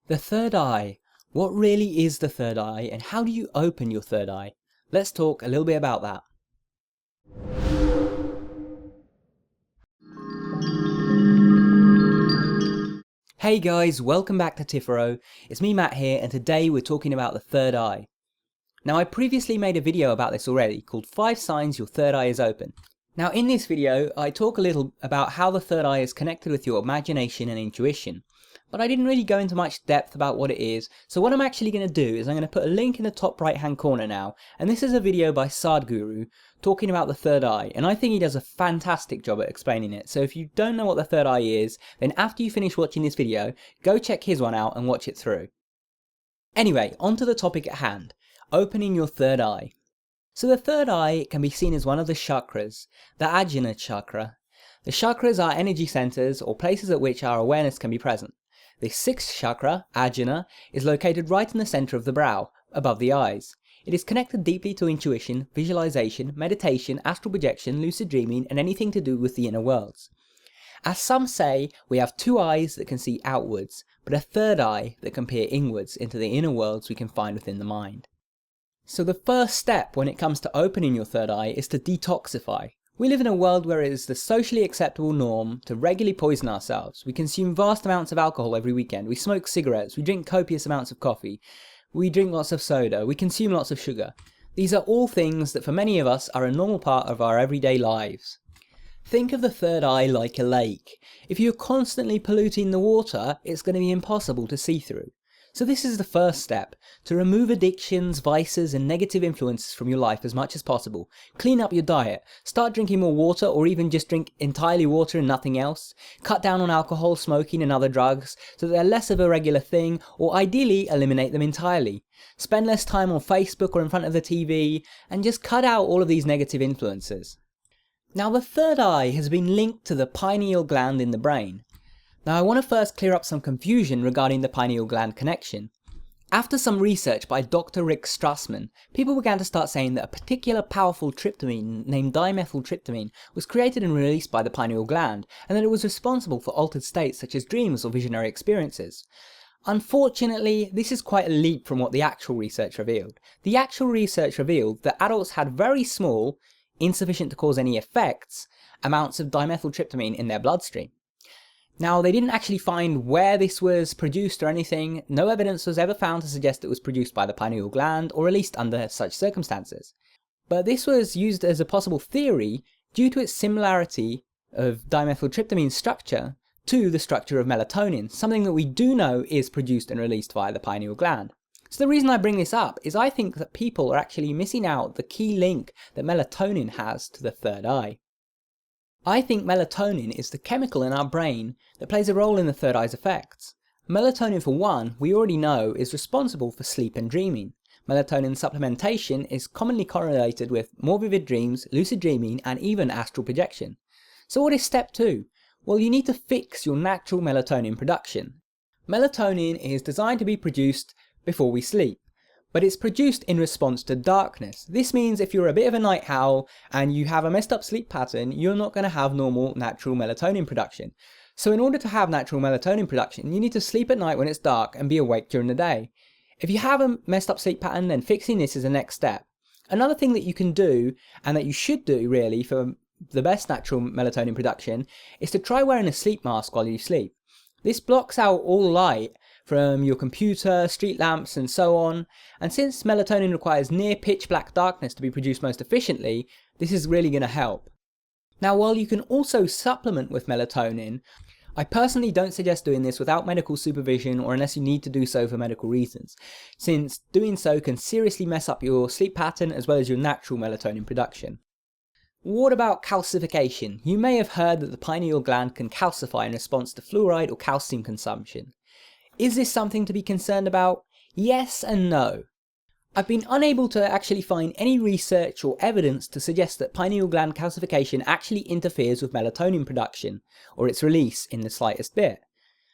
The third eye. What really is the third eye and how do you open your third eye? Let's talk a little bit about that. Hey guys, welcome back to Tipharot. It's me Matt here, and today we're talking about the third eye. Now I previously made a video about this already called 5 signs your third eye is open. Now in this video I talk a little about how the third eye is connected with your imagination and intuition. But I didn't really go into much depth about what it is, so what I'm actually going to do is I'm going to put a link in the top right hand corner now, and this is a video by Sadhguru talking about the third eye, and I think he does a fantastic job at explaining it. So if you don't know what the third eye is, then after you finish watching this video, go check his one out and watch it through. Anyway, on to the topic at hand, opening your third eye. So the third eye can be seen as one of the chakras, the ajna chakra. The chakras are energy centers or places at which our awareness can be present. The 6th chakra, ajna, is located right in the center of the brow, above the eyes. It is connected deeply to intuition, visualization, meditation, astral projection, lucid dreaming, and anything to do with the inner worlds. As some say, we have 2 eyes that can see outwards, but a third eye that can peer inwards into the inner worlds we can find within the mind. So the first step when it comes to opening your third eye is to detoxify. We live in a world where it is the socially acceptable norm to regularly poison ourselves. We consume vast amounts of alcohol every weekend, we smoke cigarettes, we drink copious amounts of coffee, we drink lots of soda, we consume lots of sugar. These are all things that for many of us are a normal part of our everyday lives. Think of the third eye like a lake. If you're constantly polluting the water, it's going to be impossible to see through. So this is the first step, to remove addictions, vices and negative influences from your life as much as possible. Clean up your diet, start drinking more water or even just drink entirely water and nothing else. Cut down on alcohol, smoking and other drugs so that they're less of a regular thing, or ideally eliminate them entirely. Spend less time on Facebook or in front of the TV and just cut out all of these negative influences. Now the third eye has been linked to the pineal gland in the brain. Now I want to first clear up some confusion regarding the pineal gland connection. After some research by Dr. Rick Strassman, people began to start saying that a particular powerful tryptamine named dimethyltryptamine was created and released by the pineal gland, and that it was responsible for altered states such as dreams or visionary experiences. Unfortunately, this is quite a leap from what the actual research revealed. The actual research revealed that adults had very small, insufficient to cause any effects, amounts of dimethyltryptamine in their bloodstream. Now, they didn't actually find where this was produced or anything. No evidence was ever found to suggest it was produced by the pineal gland, or released under such circumstances. But this was used as a possible theory due to its similarity of dimethyltryptamine's structure to the structure of melatonin, something that we do know is produced and released via the pineal gland. So the reason I bring this up is I think that people are actually missing out the key link that melatonin has to the third eye. I think melatonin is the chemical in our brain that plays a role in the third eye's effects. Melatonin, for one, we already know is responsible for sleep and dreaming. Melatonin supplementation is commonly correlated with more vivid dreams, lucid dreaming and even astral projection. So what is step 2? Well, you need to fix your natural melatonin production. Melatonin is designed to be produced before we sleep, but it's produced in response to darkness. This means if you're a bit of a night owl and you have a messed up sleep pattern, you're not going to have normal natural melatonin production. So in order to have natural melatonin production, you need to sleep at night when it's dark and be awake during the day. If you have a messed up sleep pattern, then fixing this is the next step. Another thing that you can do, and that you should do really for the best natural melatonin production, is to try wearing a sleep mask while you sleep. This blocks out all light from your computer, street lamps and so on, and since melatonin requires near pitch black darkness to be produced most efficiently, this is really going to help. Now while you can also supplement with melatonin, I personally don't suggest doing this without medical supervision or unless you need to do so for medical reasons, since doing so can seriously mess up your sleep pattern as well as your natural melatonin production. What about calcification? You may have heard that the pineal gland can calcify in response to fluoride or calcium consumption. Is this something to be concerned about? Yes and no. I've been unable to actually find any research or evidence to suggest that pineal gland calcification actually interferes with melatonin production, or its release in the slightest bit.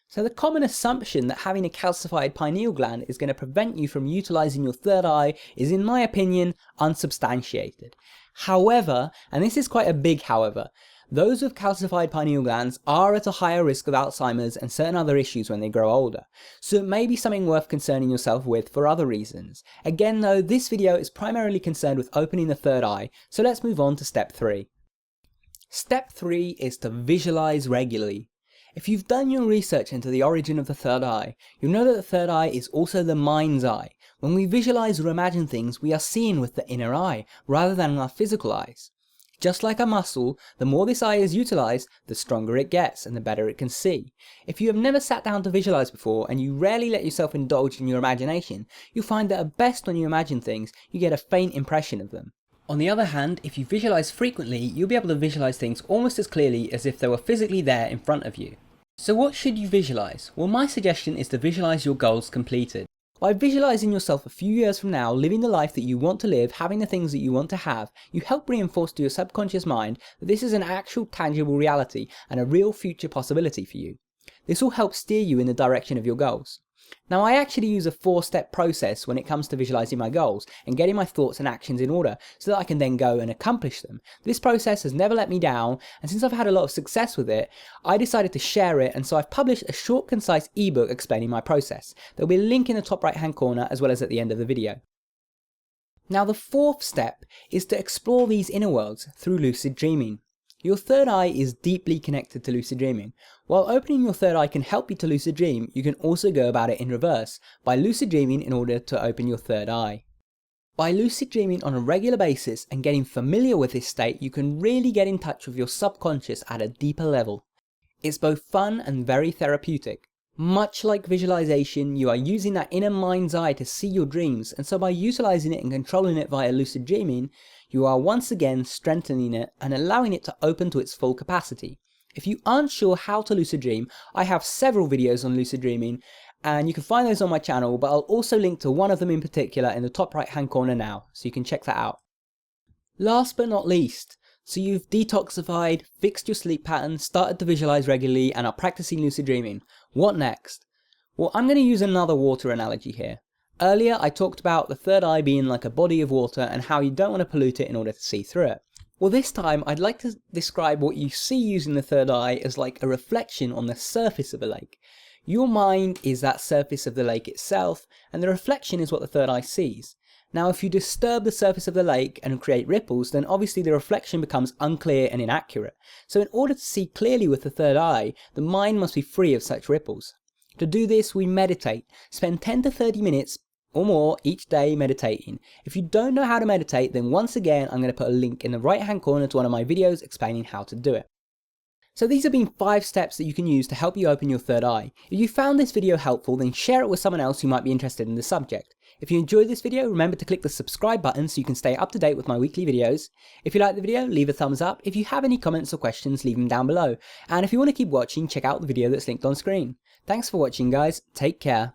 So the common assumption that having a calcified pineal gland is going to prevent you from utilising your third eye is, in my opinion, unsubstantiated. However, and this is quite a big however, Those with calcified pineal glands are at a higher risk of Alzheimer's and certain other issues when they grow older, so it may be something worth concerning yourself with for other reasons. Again though, this video is primarily concerned with opening the third eye, so let's move on to step 3. Step 3 is to visualize regularly. If you've done your research into the origin of the third eye, you'll know that the third eye is also the mind's eye. When we visualize or imagine things, we are seeing with the inner eye, rather than our physical eyes. Just like a muscle, the more this eye is utilized, the stronger it gets and the better it can see. If you have never sat down to visualize before and you rarely let yourself indulge in your imagination, you'll find that at best when you imagine things, you get a faint impression of them. On the other hand, if you visualize frequently, you'll be able to visualize things almost as clearly as if they were physically there in front of you. So what should you visualize? Well, my suggestion is to visualize your goals completed. By visualizing yourself a few years from now, living the life that you want to live, having the things that you want to have, you help reinforce to your subconscious mind that this is an actual tangible reality and a real future possibility for you. This will help steer you in the direction of your goals. Now, I actually use a 4-step process when it comes to visualizing my goals and getting my thoughts and actions in order so that I can then go and accomplish them. This process has never let me down, and since I've had a lot of success with it, I decided to share it, and so I've published a short, concise ebook explaining my process. There'll be a link in the top right hand corner as well as at the end of the video. Now, the 4th step is to explore these inner worlds through lucid dreaming. Your third eye is deeply connected to lucid dreaming. While opening your third eye can help you to lucid dream, you can also go about it in reverse, by lucid dreaming in order to open your third eye. By lucid dreaming on a regular basis and getting familiar with this state, you can really get in touch with your subconscious at a deeper level. It's both fun and very therapeutic. Much like visualization, you are using that inner mind's eye to see your dreams, and so by utilizing it and controlling it via lucid dreaming, you are once again strengthening it and allowing it to open to its full capacity. If you aren't sure how to lucid dream, I have several videos on lucid dreaming, and you can find those on my channel, but I'll also link to one of them in particular in the top right hand corner now, so you can check that out. Last but not least, so you've detoxified, fixed your sleep pattern, started to visualize regularly, and are practicing lucid dreaming. What next? Well, I'm going to use another water analogy here. Earlier I talked about the third eye being like a body of water and how you don't want to pollute it in order to see through it. Well, this time I'd like to describe what you see using the third eye as like a reflection on the surface of a lake. Your mind is that surface of the lake itself, and the reflection is what the third eye sees. Now, if you disturb the surface of the lake and create ripples, then obviously the reflection becomes unclear and inaccurate. So in order to see clearly with the third eye, the mind must be free of such ripples. To do this, we meditate. Spend 10 to 30 minutes or more each day meditating. If you don't know how to meditate, then once again, I'm going to put a link in the right hand corner to one of my videos explaining how to do it. So these have been 5 steps that you can use to help you open your third eye. If you found this video helpful, then share it with someone else who might be interested in the subject. If you enjoyed this video, remember to click the subscribe button so you can stay up to date with my weekly videos. If you liked the video, leave a thumbs up. If you have any comments or questions, leave them down below. And if you want to keep watching, check out the video that's linked on screen. Thanks for watching, guys. Take care.